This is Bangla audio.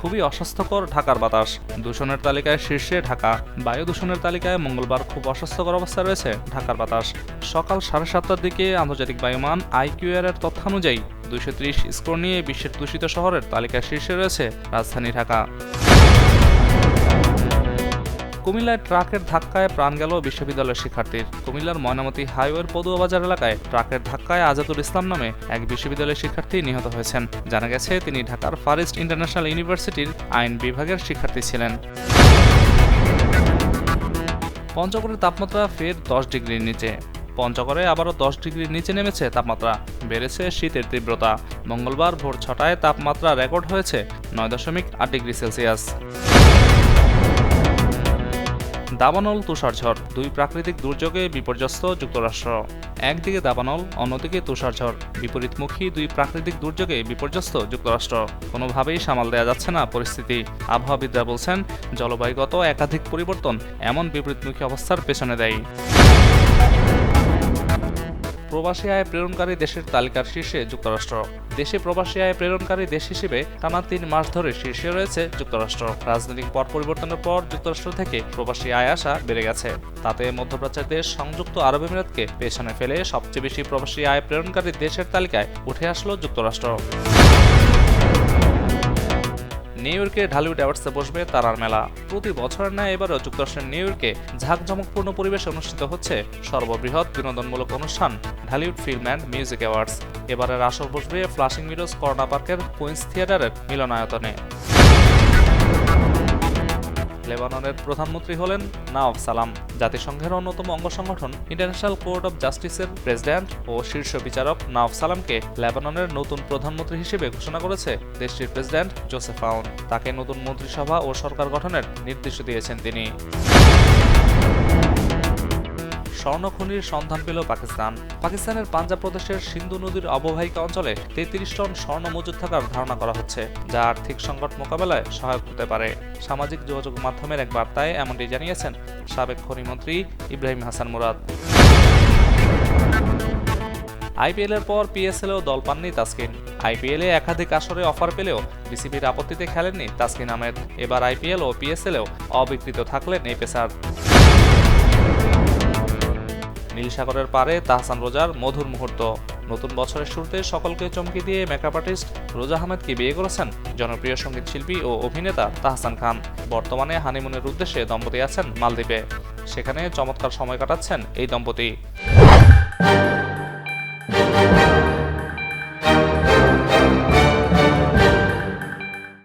খুবই অস্বাস্থ্যকর ঢাকার বাতাস। দূষণের তালিকায় শীর্ষে ঢাকা। বায়ু দূষণের তালিকায় মঙ্গলবার খুব অস্বাস্থ্যকর অবস্থায় রয়েছে ঢাকার বাতাস। সকাল 7:30টার দিকে আন্তর্জাতিক বায়ুমান IQAir এর তথ্যানুযায়ী 230 স্কোর নিয়ে বিশ্বের দূষিত শহরের তালিকায় শীর্ষে রয়েছে রাজধানী ঢাকা। কুমিল্লায় ট্রাকের ধাক্কায় প্রাণ গেল বিশ্ববিদ্যালয়ের শিক্ষার্থীর। কুমিল্লার ময়নামতি হাইওয়ের পদুয়া বাজার এলাকায় ট্রাকের ধাক্কায় আজাদুল ইসলাম নামে এক বিশ্ববিদ্যালয়ের শিক্ষার্থী নিহত হয়েছেন। জানা গেছে তিনি ঢাকার ফার ইস্ট ইন্টারন্যাশনাল ইউনিভার্সিটির আইন বিভাগের শিক্ষার্থী ছিলেন। পঞ্চগড়ের তাপমাত্রা ফের 10 ডিগ্রির নিচে। পঞ্চগড়ে আবারও 10 ডিগ্রির নিচে নেমেছে তাপমাত্রা। বেড়েছে শীতের তীব্রতা। মঙ্গলবার ভোর 6টায় তাপমাত্রা রেকর্ড হয়েছে 9.8 ডিগ্রি সেলসিয়াস। দাবানল তুষারঝড়, দুই প্রাকৃতিক দুর্যোগে বিপর্যস্ত যুক্তরাষ্ট্র। একদিকে দাবানল, অন্যদিকে তুষারঝড়, বিপরীতমুখী দুই প্রাকৃতিক দুর্যোগে বিপর্যস্ত যুক্তরাষ্ট্র। কোনোভাবেই সামাল দেওয়া যাচ্ছে না পরিস্থিতি। আবহাওয়াবিদরা বলছেন, জলবায়ুগত একাধিক পরিবর্তন এমন বিপরীতমুখী অবস্থার পেছনে দায়ী। প্রবাসী আয় প্রেরণকারী দেশের তালিকার শীর্ষে যুক্তরাষ্ট্র। দেশে প্রবাসী আয় প্রেরণকারী দেশ হিসেবে টানা 3 মাস ধরে শীর্ষে রয়েছে যুক্তরাষ্ট্র। রাজনৈতিক পট পরিবর্তনের পর যুক্তরাষ্ট্র থেকে প্রবাসী আয় আসা বেড়ে গেছে। তাতে মধ্যপ্রাচ্যের দেশ সংযুক্ত আরব আমিরাতকে পেছনে ফেলে সবচেয়ে বেশি প্রবাসী আয় প্রেরণকারী দেশের তালিকায় উঠে আসলো যুক্তরাষ্ট্র। নিউ ইয়র্কে ঢালিউড অ্যাওয়ার্ডসে বসবে তারার মেলা। প্রতি বছরের ন্যায় এবারও যুক্তরাষ্ট্রের নিউ ইয়র্কে ঝাঁকজমকপূর্ণ পরিবেশে অনুষ্ঠিত হচ্ছে সর্ববৃহৎ বিনোদনমূলক অনুষ্ঠান Dhallywood film and music awards. এবারের আসর বসবে ফ্লাশিং মিডোজ কর্না পার্কের কুইন্স থিয়েটারের মিলনায়তনে। লেবাননের প্রধানমন্ত্রী হলেন নাওয়াফ সালাম। জাতিসংঘের অন্যতম অঙ্গ সংগঠন ইন্টারন্যাশনাল কোর্ট অব জাস্টিসের প্রেসিডেন্ট ও শীর্ষ বিচারক নাওয়াফ সালামকে লেবাননের নতুন প্রধানমন্ত্রী হিসেবে ঘোষণা করেছে দেশটির প্রেসিডেন্ট জোসেফ আউন। তাকে নতুন মন্ত্রিসভা ও সরকার গঠনের নির্দেশ দিয়েছেন তিনি। স্বর্ণখনির সন্ধান পেল পাকিস্তান। পাকিস্তানের পাঞ্জাব প্রদেশের সিন্ধু নদীর অববাহিকা অঞ্চলে 33 টন স্বর্ণ মজুদ থাকার ধারণা করা হচ্ছে, যা আর্থিক সংকট মোকাবেলায় সহায়ক হতে পারে। সামাজিক যোগাযোগ মাধ্যমের এক বার্তায় এমনটি জানিয়েছেন সাবেক খনিমন্ত্রী ইব্রাহিম হাসান মুরাদ। IPL-এর পর PSL-এও দল পাননি তাসকিন। IPL-এ একাধিক আসরে অফার পেলেও বিসিবির আপত্তিতে খেলেননি তাসকিন আহমেদ। এবার IPL ও PSL-এও অবিকৃত থাকলেন এই পেসার। নীল সাগরের পারে তাহসান রোজার মধুর মুহূর্ত। নতুন বছরের শুরুতে সকলকে চমকে দিয়ে মেকআপ আর্টিস্ট রোজা আহমেদকে বিয়ে করেছেন জনপ্রিয় সঙ্গীত শিল্পী ও অভিনেতা তাহসান খান। বর্তমানে হানিমুনের উদ্দেশ্যে দম্পতি আছেন মালদ্বীপে। সেখানে চমৎকার সময় কাটাচ্ছেন এই দম্পতি।